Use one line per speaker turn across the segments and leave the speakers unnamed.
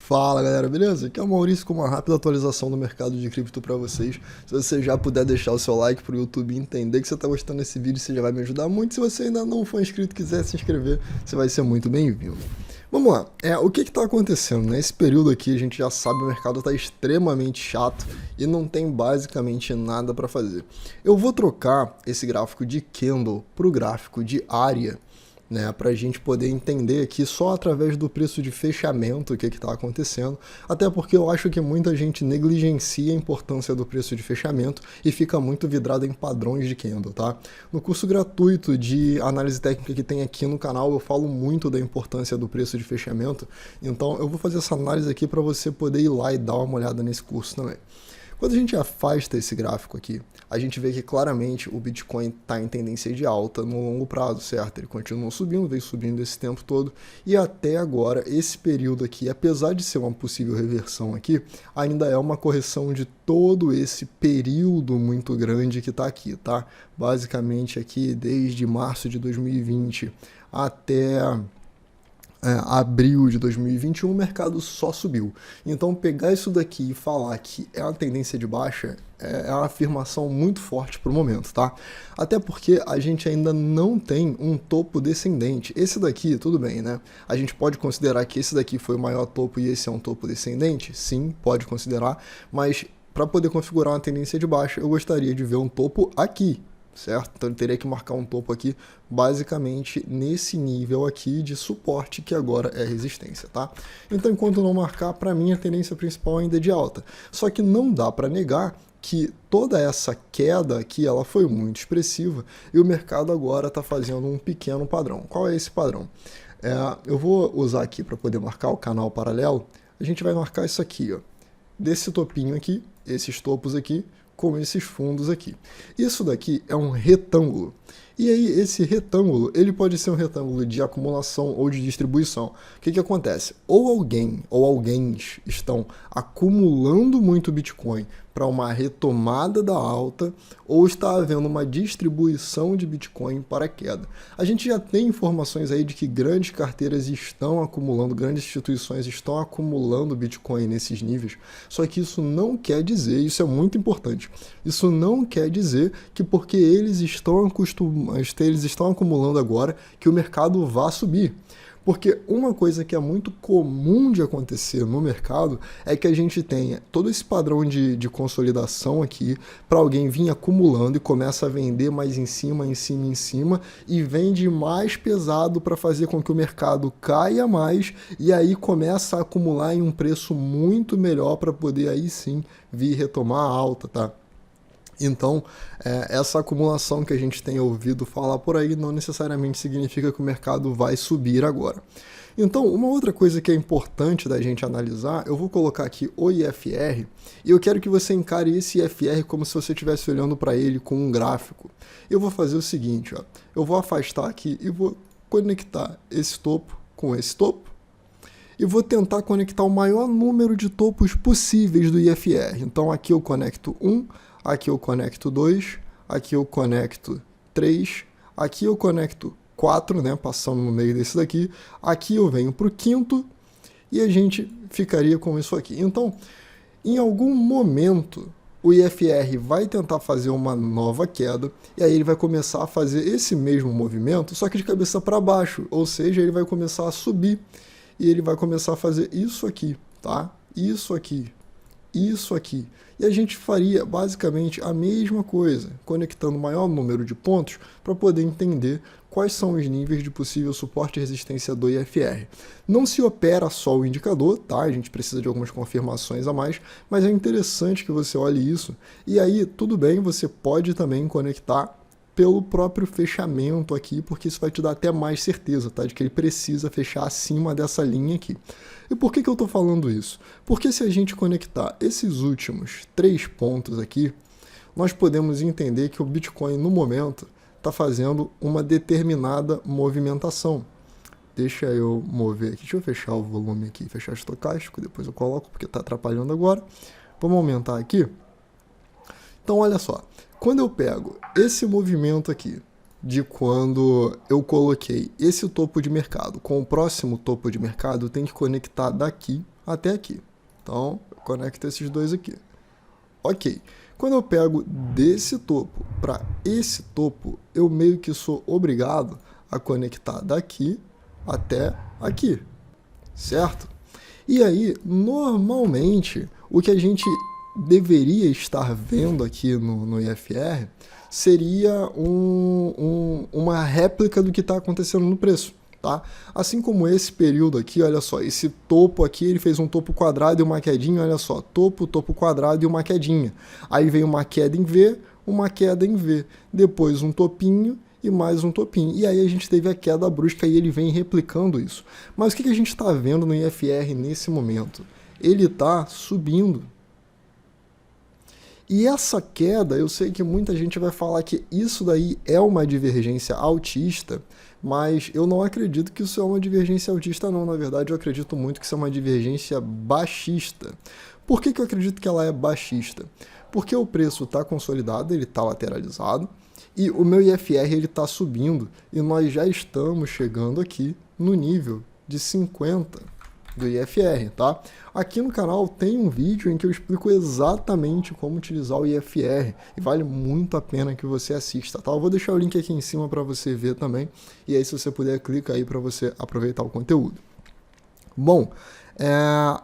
Fala galera, beleza? Aqui é o Maurício com uma rápida atualização do mercado de cripto para vocês. Se você já puder deixar o seu like pro YouTube entender que você está gostando desse vídeo, você já vai me ajudar muito. Se você ainda não for inscrito e quiser se inscrever, você vai ser muito bem-vindo. Vamos lá, o que está acontecendo? Nesse período aqui, a gente já sabe que o mercado está extremamente chato e não tem basicamente nada para fazer. Eu vou trocar esse gráfico de candle para o gráfico de área, né, para a gente poder entender aqui só através do preço de fechamento o que está acontecendo, até porque eu acho que muita gente negligencia a importância do preço de fechamento e fica muito vidrado em padrões de candle, tá? No curso gratuito de análise técnica que tem aqui no canal, eu falo muito da importância do preço de fechamento, então eu vou fazer essa análise aqui para você poder ir lá e dar uma olhada nesse curso também. Quando a gente afasta esse gráfico aqui, a gente vê que claramente o Bitcoin está em tendência de alta no longo prazo, certo? Ele continua subindo, veio subindo esse tempo todo, e até agora, esse período aqui, apesar de ser uma possível reversão aqui, ainda é uma correção de todo esse período muito grande que está aqui, tá? Basicamente aqui, desde março de 2020 até abril de 2021, o mercado só subiu. Então pegar isso daqui e falar que é uma tendência de baixa é uma afirmação muito forte para o momento, tá? Até porque a gente ainda não tem um topo descendente. Esse daqui, tudo bem, né? A gente pode considerar que esse daqui foi o maior topo e esse é um topo descendente? Sim, pode considerar, mas para poder configurar uma tendência de baixa, eu gostaria de ver um topo aqui, certo? Então ele teria que marcar um topo aqui, basicamente nesse nível aqui de suporte que agora é resistência, tá? Então enquanto não marcar, para mim a tendência principal ainda é de alta. Só que não dá para negar que toda essa queda aqui, ela foi muito expressiva e o mercado agora está fazendo um pequeno padrão. Qual é esse padrão? Eu vou usar aqui para poder marcar o canal paralelo, a gente vai marcar isso aqui, ó, desse topinho aqui, esses topos aqui, com esses fundos aqui. Isso daqui é um retângulo. E aí esse retângulo, ele pode ser um retângulo de acumulação ou de distribuição. O que acontece? Ou alguém ou alguém estão acumulando muito Bitcoin para uma retomada da alta, ou está havendo uma distribuição de Bitcoin para a queda. A gente já tem informações aí de que grandes carteiras estão acumulando, grandes instituições estão acumulando Bitcoin nesses níveis, só que isso não quer dizer, isso é muito importante, isso não quer dizer que porque eles estão acumulando agora, que o mercado vá subir. Porque uma coisa que é muito comum de acontecer no mercado é que a gente tenha todo esse padrão de consolidação aqui para alguém vir acumulando e começa a vender mais em cima, em cima, em cima e vende mais pesado para fazer com que o mercado caia mais e aí começa a acumular em um preço muito melhor para poder aí sim vir retomar a alta, tá? Então, essa acumulação que a gente tem ouvido falar por aí não necessariamente significa que o mercado vai subir agora. Então, uma outra coisa que é importante da gente analisar, eu vou colocar aqui o IFR, e eu quero que você encare esse IFR como se você estivesse olhando para ele com um gráfico. Eu vou fazer o seguinte, ó, eu vou afastar aqui e vou conectar esse topo com esse topo, e vou tentar conectar o maior número de topos possíveis do IFR. Então, aqui eu conecto 1, aqui eu conecto 2, aqui eu conecto 3, aqui eu conecto 4, né, passando no meio desse daqui, aqui eu venho para o quinto e a gente ficaria com isso aqui. Então, em algum momento, o IFR vai tentar fazer uma nova queda e aí ele vai começar a fazer esse mesmo movimento, só que de cabeça para baixo, ou seja, ele vai começar a subir e ele vai começar a fazer isso aqui, tá? Isso aqui. Isso aqui. E a gente faria basicamente a mesma coisa, conectando o maior número de pontos para poder entender quais são os níveis de possível suporte e resistência do IFR. Não se opera só o indicador, tá? A gente precisa de algumas confirmações a mais, mas é interessante que você olhe isso. E aí, tudo bem, você pode também conectar pelo próprio fechamento aqui, porque isso vai te dar até mais certeza, tá? De que ele precisa fechar acima dessa linha aqui. E por que eu estou falando isso? Porque se a gente conectar esses últimos 3 pontos aqui, nós podemos entender que o Bitcoin, no momento, está fazendo uma determinada movimentação. Deixa eu mover aqui, deixa eu fechar o volume aqui, fechar o estocástico, depois eu coloco, porque está atrapalhando agora. Vamos aumentar aqui. Então, olha só. Quando eu pego esse movimento aqui, de quando eu coloquei esse topo de mercado com o próximo topo de mercado, tem que conectar daqui até aqui. Então, eu conecto esses dois aqui. Ok. Quando eu pego desse topo para esse topo, eu meio que sou obrigado a conectar daqui até aqui, certo? E aí, normalmente, o que a gente deveria estar vendo aqui no IFR seria uma réplica do que está acontecendo no preço. Tá? Assim como esse período aqui, olha só, esse topo aqui, ele fez um topo quadrado e uma quedinha, olha só, topo, topo quadrado e uma quedinha. Aí veio uma queda em V, uma queda em V, depois um topinho e mais um topinho. E aí a gente teve a queda brusca e ele vem replicando isso. Mas o que a gente está vendo no IFR nesse momento? Ele está subindo. E essa queda, eu sei que muita gente vai falar que isso daí é uma divergência altista, mas eu não acredito que isso é uma divergência altista não, na verdade eu acredito muito que isso é uma divergência baixista. Por que eu acredito que ela é baixista? Porque o preço está consolidado, ele está lateralizado, e o meu IFR está subindo, e nós já estamos chegando aqui no nível de 50 do IFR, tá? Aqui no canal tem um vídeo em que eu explico exatamente como utilizar o IFR e vale muito a pena que você assista, tá? Eu vou deixar o link aqui em cima para você ver também e aí se você puder clica aí para você aproveitar o conteúdo. Bom,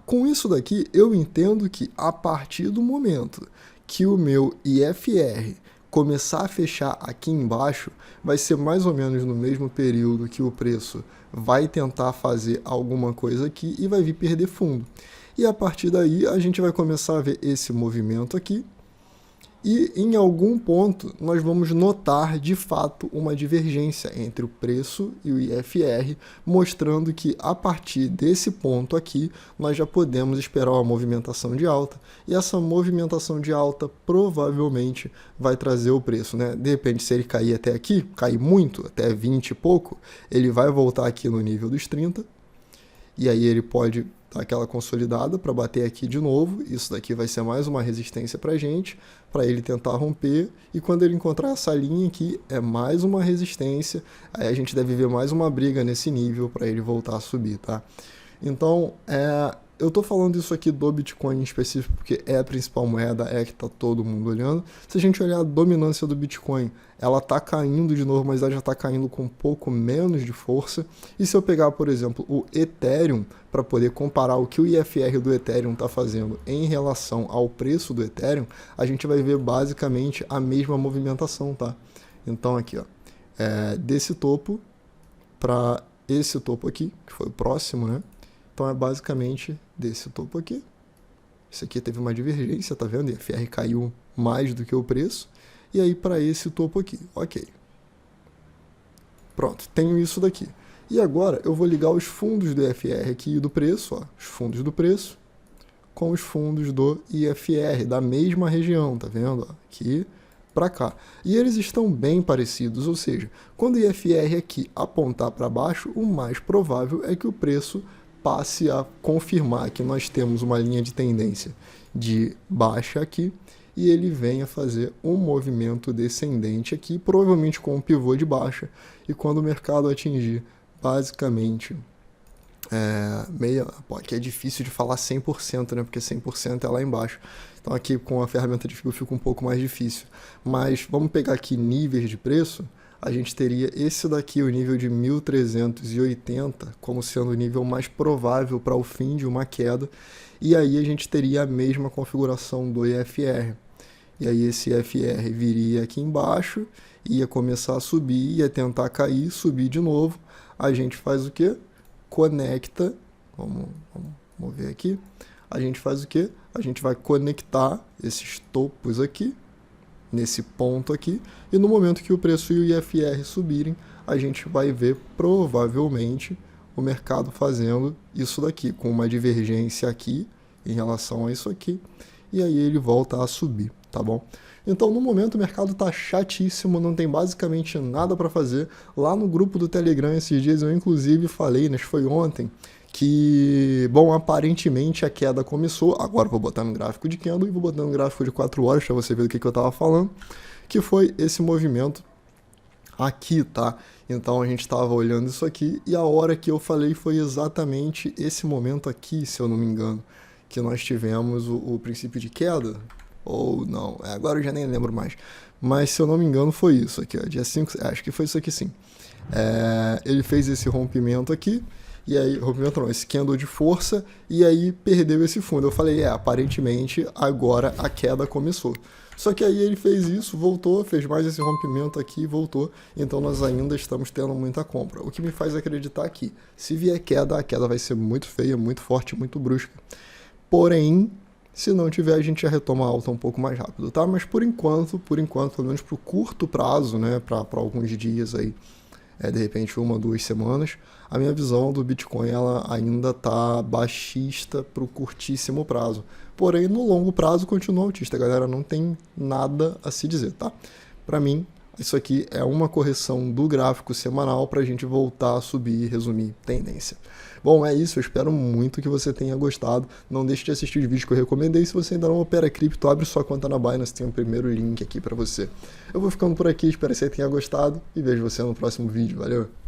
com isso daqui eu entendo que a partir do momento que o meu IFR começar a fechar aqui embaixo, vai ser mais ou menos no mesmo período que o preço vai tentar fazer alguma coisa aqui e vai vir perder fundo. E a partir daí a gente vai começar a ver esse movimento aqui e em algum ponto nós vamos notar de fato uma divergência entre o preço e o IFR, mostrando que a partir desse ponto aqui nós já podemos esperar uma movimentação de alta e essa movimentação de alta provavelmente vai trazer o preço, né? De repente, se ele cair até aqui, cair muito, até 20 e pouco, ele vai voltar aqui no nível dos 30 e aí ele pode dar aquela consolidada para bater aqui de novo. Isso daqui vai ser mais uma resistência para a gente, para ele tentar romper, e quando ele encontrar essa linha aqui, é mais uma resistência, aí a gente deve ver mais uma briga nesse nível para ele voltar a subir, tá? Então, eu tô falando isso aqui do Bitcoin em específico porque é a principal moeda, é a que tá todo mundo olhando. Se a gente olhar a dominância do Bitcoin, ela tá caindo de novo, mas ela já tá caindo com um pouco menos de força. E se eu pegar, por exemplo, o Ethereum, para poder comparar o que o IFR do Ethereum tá fazendo em relação ao preço do Ethereum, a gente vai ver basicamente a mesma movimentação, tá? Então aqui, ó, desse topo para esse topo aqui, que foi o próximo, né? Então é basicamente desse topo aqui. Isso aqui teve uma divergência, tá vendo? E a IFR caiu mais do que o preço. E aí para esse topo aqui, ok. Pronto, tenho isso daqui. E agora eu vou ligar os fundos do IFR aqui e do preço, ó, os fundos do preço, com os fundos do IFR, da mesma região, tá vendo? Ó, aqui para cá. E eles estão bem parecidos, ou seja, quando o IFR aqui apontar para baixo, o mais provável é que o preço passe a confirmar que nós temos uma linha de tendência de baixa aqui e ele venha fazer um movimento descendente aqui, provavelmente com um pivô de baixa, e quando o mercado atingir basicamente aqui é difícil de falar 100%, né, porque 100% é lá embaixo, então aqui com a ferramenta de fibra fica um pouco mais difícil, mas vamos pegar aqui níveis de preço. A gente teria esse daqui, o nível de 1380, como sendo o nível mais provável para o fim de uma queda, e aí a gente teria a mesma configuração do IFR. E aí esse IFR viria aqui embaixo, ia começar a subir, ia tentar cair, subir de novo. A gente faz o quê? Conecta, vamos ver aqui. A gente faz o quê? A gente vai conectar esses topos aqui, nesse ponto aqui, e no momento que o preço e o IFR subirem, a gente vai ver provavelmente o mercado fazendo isso daqui, com uma divergência aqui em relação a isso aqui, e aí ele volta a subir, tá bom? Então, no momento, o mercado tá chatíssimo, não tem basicamente nada para fazer. Lá no grupo do Telegram, esses dias, eu inclusive falei, né, foi ontem, que, bom, aparentemente a queda começou. Agora vou botar no gráfico de candle e vou botar no gráfico de 4 horas para você ver do que eu estava falando, que foi esse movimento aqui, tá? Então a gente estava olhando isso aqui e a hora que eu falei foi exatamente esse momento aqui, se eu não me engano, que nós tivemos o princípio de queda, ou não, agora eu já nem lembro mais, mas se eu não me engano foi isso aqui, ó, dia 5, acho que foi isso aqui sim. Ele fez esse rompimento aqui, e aí, rompimento não, esse candle de força, e aí perdeu esse fundo. Eu falei, aparentemente agora a queda começou. Só que aí ele fez isso, voltou, fez mais esse rompimento aqui e voltou. Então nós ainda estamos tendo muita compra. O que me faz acreditar que se vier queda, a queda vai ser muito feia, muito forte, muito brusca. Porém, se não tiver, a gente já retoma a alta um pouco mais rápido, tá? Mas por enquanto, pelo menos pro curto prazo, né, para alguns dias aí, de repente 1, 2 semanas, a minha visão do Bitcoin ela ainda tá baixista pro curtíssimo prazo. Porém, no longo prazo continua altista, galera, não tem nada a se dizer, tá? Para mim, isso aqui é uma correção do gráfico semanal para a gente voltar a subir e resumir tendência. Bom, é isso, eu espero muito que você tenha gostado. Não deixe de assistir os vídeos que eu recomendei. Se você ainda não opera cripto, abre sua conta na Binance, tem o primeiro link aqui para você. Eu vou ficando por aqui, espero que você tenha gostado e vejo você no próximo vídeo. Valeu!